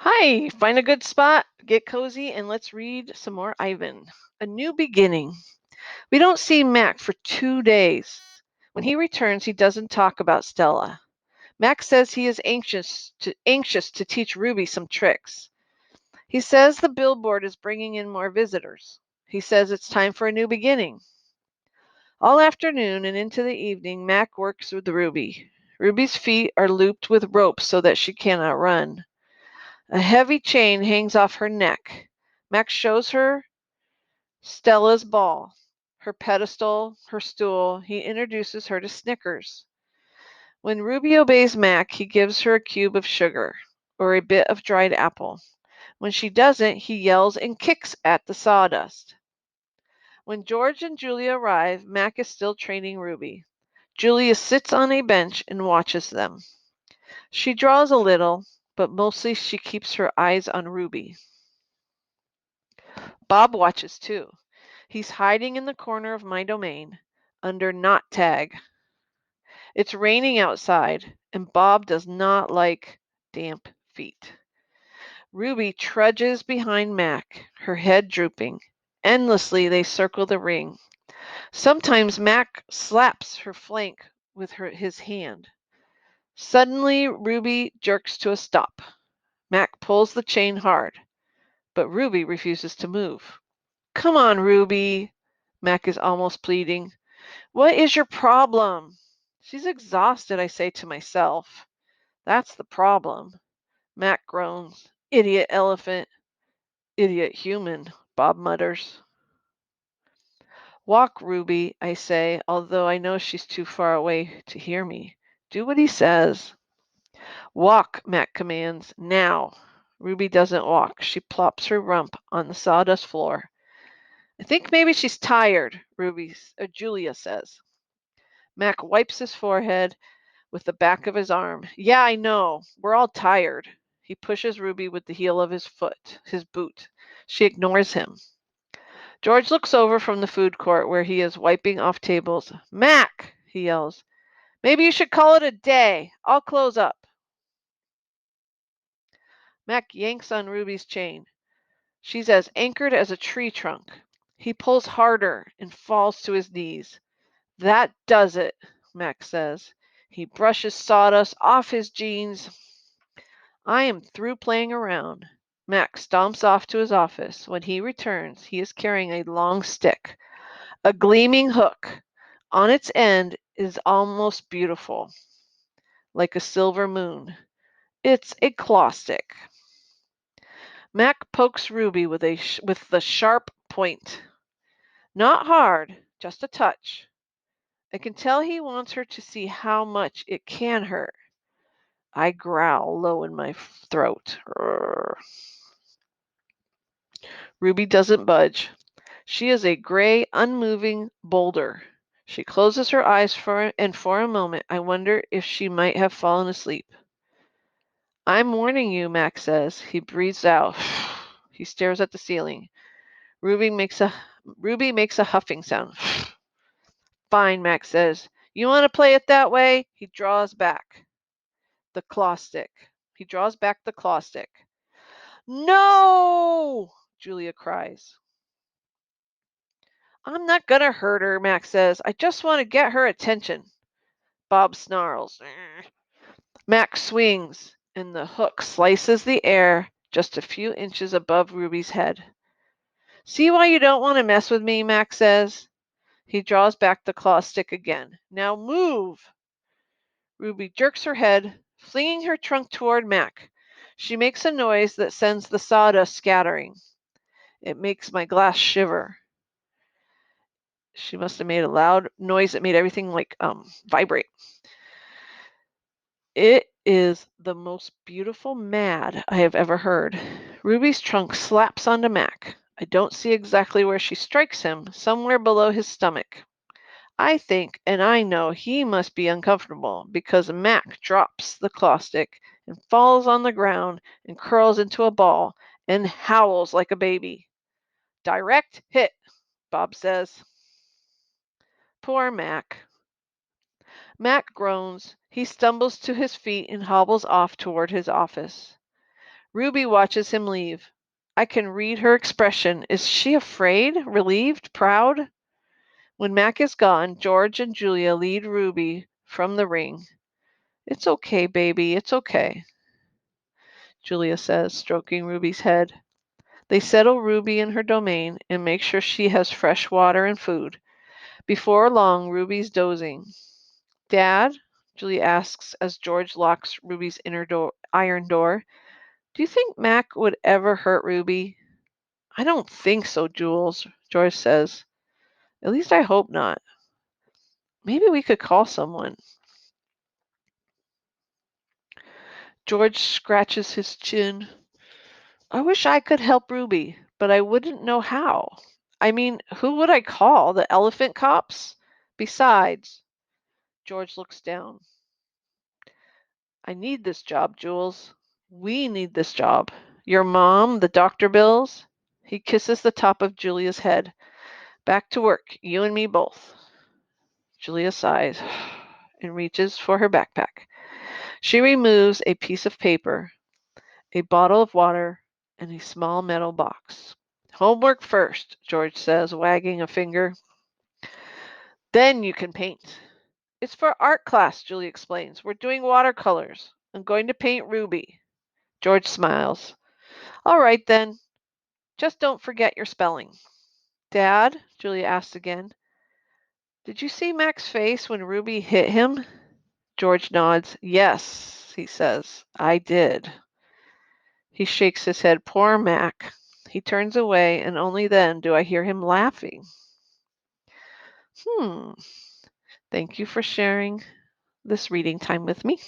Hi, find a good spot, get cozy, and let's read some more Ivan. A New Beginning. We don't see Mac for 2 days. When he returns, he doesn't talk about Stella. Mac says he is anxious to teach Ruby some tricks. He says the billboard is bringing in more visitors. He says it's time for a new beginning. All afternoon and into the evening, Mac works with Ruby. Ruby's feet are looped with ropes so that she cannot run. A heavy chain hangs off her neck. Max shows her Stella's ball, her pedestal, her stool. He introduces her to Snickers. When Ruby obeys Mac, he gives her a cube of sugar or a bit of dried apple. When she doesn't, he yells and kicks at the sawdust. When George and Julia arrive, Mac is still training Ruby. Julia sits on a bench and watches them. She draws a little, but mostly she keeps her eyes on Ruby. Bob watches too. He's hiding in the corner of my domain, under Not Tag. It's raining outside, and Bob does not like damp feet. Ruby trudges behind Mac, her head drooping. Endlessly they circle the ring. Sometimes Mac slaps her flank with his hand. Suddenly Ruby jerks to a stop. Mac pulls the chain hard, but Ruby refuses to move. Come on, Ruby, Mac is almost pleading. What is your problem? She's exhausted, I say to myself. That's the problem. Mac groans. Idiot elephant. Idiot human, Bob mutters. Walk, Ruby, I say, although I know she's too far away to hear me. Do what he says. Walk, Mac commands. Now. Ruby doesn't walk. She plops her rump on the sawdust floor. I think maybe she's tired, Julia says. Mac wipes his forehead with the back of his arm. Yeah, I know. We're all tired. He pushes Ruby with the heel of his boot. She ignores him. George looks over from the food court where he is wiping off tables. Mac, he yells. Maybe you should call it a day. I'll close up. Mac yanks on Ruby's chain. She's as anchored as a tree trunk. He pulls harder and falls to his knees. That does it, Mac says. He brushes sawdust off his jeans. I am through playing around. Mac stomps off to his office. When he returns, he is carrying a long stick, a gleaming hook. On its end is almost beautiful, like a silver moon. It's a claw stick. Mac pokes Ruby with the sharp point. Not hard, just a touch. I can tell he wants her to see how much it can hurt. I growl low in my throat. Rrr. Ruby doesn't budge. She is a gray, unmoving boulder. She closes her eyes and for a moment I wonder if she might have fallen asleep. I'm warning you, Mac says. He breathes out. He stares at the ceiling. Ruby makes a huffing sound. Fine, Mac says. You want to play it that way? He draws back the claw stick. He draws back the claw stick. No! Julia cries. I'm not gonna hurt her, Max says. I just want to get her attention. Bob snarls. Max swings, and the hook slices the air just a few inches above Ruby's head. See why you don't want to mess with me, Max says. He draws back the claw stick again. Now move! Ruby jerks her head, flinging her trunk toward Mac. She makes a noise that sends the sawdust scattering. It makes my glass shiver. She must have made a loud noise that made everything vibrate. It is the most beautiful mad I have ever heard. Ruby's trunk slaps onto Mac. I don't see exactly where she strikes him, somewhere below his stomach. I think, and I know he must be uncomfortable because Mac drops the claw stick and falls on the ground and curls into a ball and howls like a baby. Direct hit, Bob says. Poor Mac. Mac groans. He stumbles to his feet and hobbles off toward his office. Ruby watches him leave. I can read her expression. Is she afraid, relieved, proud? When Mac is gone, George and Julia lead Ruby from the ring. It's okay, baby, it's okay, Julia says, stroking Ruby's head. They settle Ruby in her domain and make sure she has fresh water and food. Before long, Ruby's dozing. Dad, Julia asks as George locks Ruby's iron door, do you think Mac would ever hurt Ruby? I don't think so, Jules, George says. At least I hope not. Maybe we could call someone. George scratches his chin. I wish I could help Ruby, but I wouldn't know how. I mean, who would I call? The elephant cops? Besides, George looks down. I need this job, Jules. We need this job. Your mom, the doctor bills. He kisses the top of Julia's head. Back to work, you and me both. Julia sighs and reaches for her backpack. She removes a piece of paper, a bottle of water, and a small metal box. Homework first, George says, wagging a finger. Then you can paint. It's for art class, Julie explains. We're doing watercolors. I'm going to paint Ruby. George smiles. All right, then. Just don't forget your spelling. Dad, Julia asks again, did you see Mac's face when Ruby hit him? George nods. Yes, he says. I did. He shakes his head. Poor Mac. He turns away, and only then do I hear him laughing. Thank you for sharing this reading time with me.